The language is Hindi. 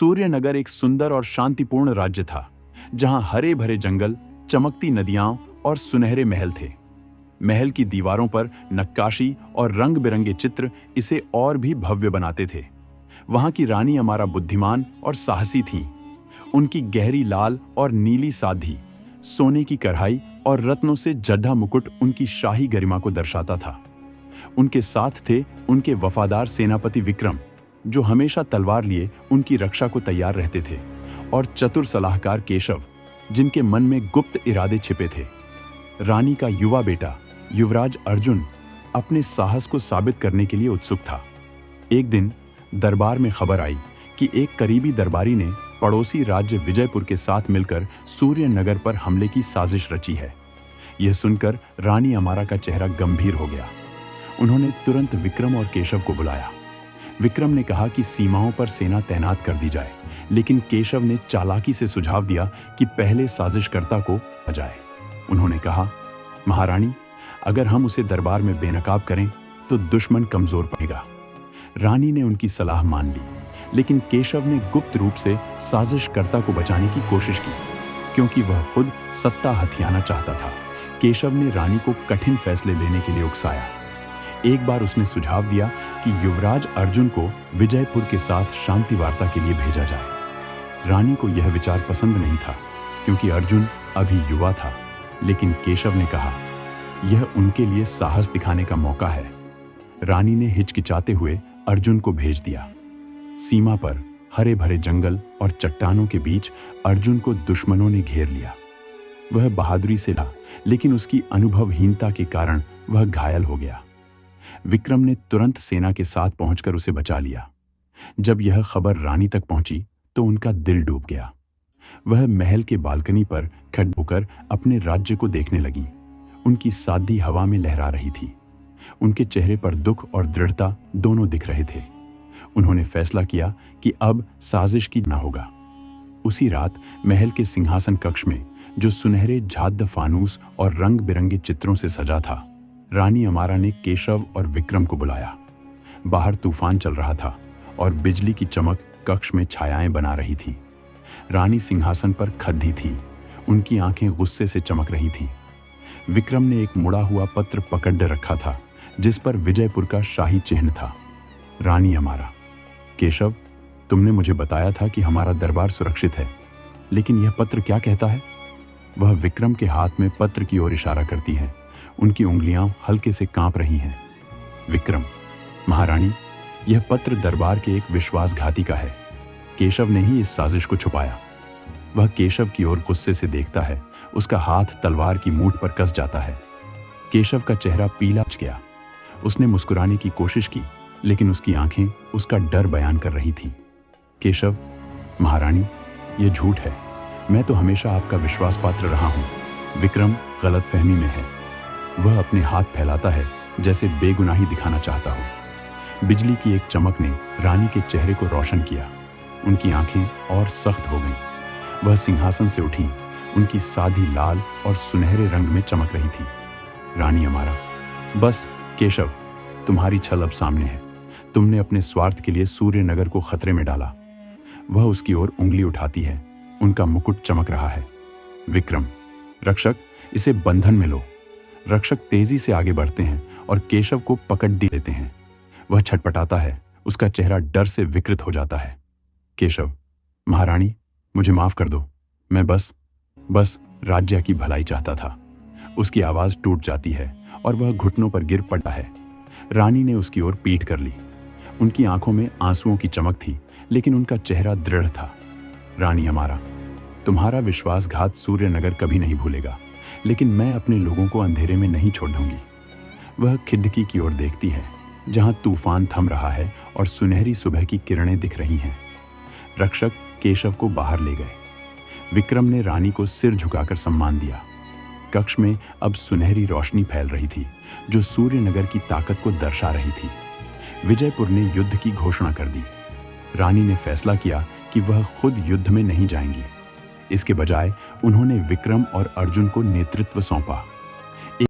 सूर्यनगर एक सुंदर और शांतिपूर्ण राज्य था, जहां हरे भरे जंगल, चमकती नदियां और सुनहरे महल थे। महल की दीवारों पर नक्काशी और रंग बिरंगे चित्र इसे और भी भव्य बनाते थे। वहां की रानी अमारा बुद्धिमान और साहसी थीं। उनकी गहरी लाल और नीली साधी, सोने की कढ़ाई और रत्नों से जड़ा मुकुट उनकी शाही गरिमा को दर्शाता था। उनके साथ थे उनके वफादार सेनापति विक्रम, जो हमेशा तलवार लिए उनकी रक्षा को तैयार रहते थे, और चतुर सलाहकार केशव, जिनके मन में गुप्त इरादे छिपे थे। रानी का युवा बेटा युवराज अर्जुन अपने साहस को साबित करने के लिए उत्सुक था। एक दिन दरबार में खबर आई कि एक करीबी दरबारी ने पड़ोसी राज्य विजयपुर के साथ मिलकर सूर्यनगर पर हमले की साजिश रची है। यह सुनकर रानी अमारा का चेहरा गंभीर हो गया। उन्होंने तुरंत विक्रम और केशव को बुलाया। विक्रम ने कहा कि सीमाओं पर सेना तैनात कर दी जाए, लेकिन केशव ने चालाकी से सुझाव दिया कि पहले साजिशकर्ता को जाए। उन्होंने कहा, महारानी, अगर हम उसे दरबार में बेनकाब करें तो दुश्मन कमजोर पड़ेगा। रानी ने उनकी सलाह मान ली, लेकिन केशव ने गुप्त रूप से साजिशकर्ता को बचाने की कोशिश की, क्योंकि वह खुद सत्ता हथियाना चाहता था। केशव ने रानी को कठिन फैसले लेने के लिए उकसाया। एक बार उसने सुझाव दिया कि युवराज अर्जुन को विजयपुर के साथ शांति वार्ता के लिए भेजा जाए। रानी को यह विचार पसंद नहीं था, क्योंकि अर्जुन अभी युवा था, लेकिन केशव ने कहा, यह उनके लिए साहस दिखाने का मौका है। रानी ने हिचकिचाते हुए अर्जुन को भेज दिया। सीमा पर हरे भरे जंगल और चट्टानों के बीच अर्जुन को दुश्मनों ने घेर लिया। वह बहादुरी से था, लेकिन उसकी अनुभवहीनता के कारण वह घायल हो गया। विक्रम ने तुरंत सेना के साथ पहुंचकर उसे बचा लिया। जब यह खबर रानी तक पहुंची तो उनका दिल डूब गया। वह महल के बालकनी पर खड़े होकर अपने राज्य को देखने लगी। उनकी सादी हवा में लहरा रही थी। उनके चेहरे पर दुख और दृढ़ता दोनों दिख रहे थे। उन्होंने फैसला किया कि अब साजिश की ना होगा। उसी रात महल के सिंहासन कक्ष में, जो सुनहरे झाद्द फानूस और रंग बिरंगे चित्रों से सजा था, रानी अमारा ने केशव और विक्रम को बुलाया। बाहर तूफान चल रहा था और बिजली की चमक कक्ष में छायाएं बना रही थी। रानी सिंहासन पर खद्दी थी। उनकी आंखें गुस्से से चमक रही थीं। विक्रम ने एक मुड़ा हुआ पत्र पकड़ रखा था, जिस पर विजयपुर का शाही चिन्ह था। रानी अमारा, केशव, तुमने मुझे बताया था कि हमारा दरबार सुरक्षित है, लेकिन यह पत्र क्या कहता है? वह विक्रम के हाथ में पत्र की ओर इशारा करती है। उनकी उंगलियां हल्के से कांप रही हैं। विक्रम, महारानी, यह पत्र दरबार के एक विश्वासघाती का है। केशव ने ही इस साजिश को छुपाया। वह केशव की ओर गुस्से से देखता है। उसका हाथ तलवार की मूठ पर कस जाता है। केशव का चेहरा पीला पड़ गया। उसने मुस्कुराने की कोशिश की, लेकिन उसकी आंखें उसका डर बयान कर रही थीं। केशव, महारानी, यह झूठ है। मैं तो हमेशा आपका विश्वास पात्र रहा हूं। विक्रम गलतफहमी में है। वह अपने हाथ फैलाता है, जैसे बेगुनाही दिखाना चाहता हो। बिजली की एक चमक ने रानी के चेहरे को रोशन किया। उनकी आंखें और सख्त हो गईं। वह सिंहासन से उठी। उनकी साधी लाल और सुनहरे रंग में चमक रही थी। रानी अमारा, बस केशव, तुम्हारी छल अब सामने है। तुमने अपने स्वार्थ के लिए सूर्यनगर को खतरे में डाला। वह उसकी ओर उंगली उठाती है। उनका मुकुट चमक रहा है। विक्रम, रक्षक, इसे बंधन में लो। रक्षक तेजी से आगे बढ़ते हैं और केशव को पकड़ लेते हैं। वह छटपटाता है। उसका चेहरा डर से विकृत हो जाता है। केशव, महारानी, मुझे माफ कर दो। मैं बस राज्य की भलाई चाहता था। उसकी आवाज टूट जाती है और वह घुटनों पर गिर पड़ा है। रानी ने उसकी ओर पीठ कर ली। उनकी आंखों में आंसुओं की चमक थी, लेकिन उनका चेहरा दृढ़ था। रानी अमारा, तुम्हारा विश्वासघात सूर्यनगर कभी नहीं भूलेगा, लेकिन मैं अपने लोगों को अंधेरे में नहीं छोड़ दूंगी। वह खिड़की की ओर देखती है, जहां तूफान थम रहा है और सुनहरी सुबह की किरणें दिख रही हैं। रक्षक केशव को बाहर ले गए। विक्रम ने रानी को सिर झुकाकर सम्मान दिया। कक्ष में अब सुनहरी रोशनी फैल रही थी, जो सूर्यनगर की ताकत को दर्शा रही थी। विजयपुर ने युद्ध की घोषणा कर दी। रानी ने फैसला किया कि वह खुद युद्ध में नहीं जाएंगी। इसके बजाय उन्होंने विक्रम और अर्जुन को नेतृत्व सौंपा।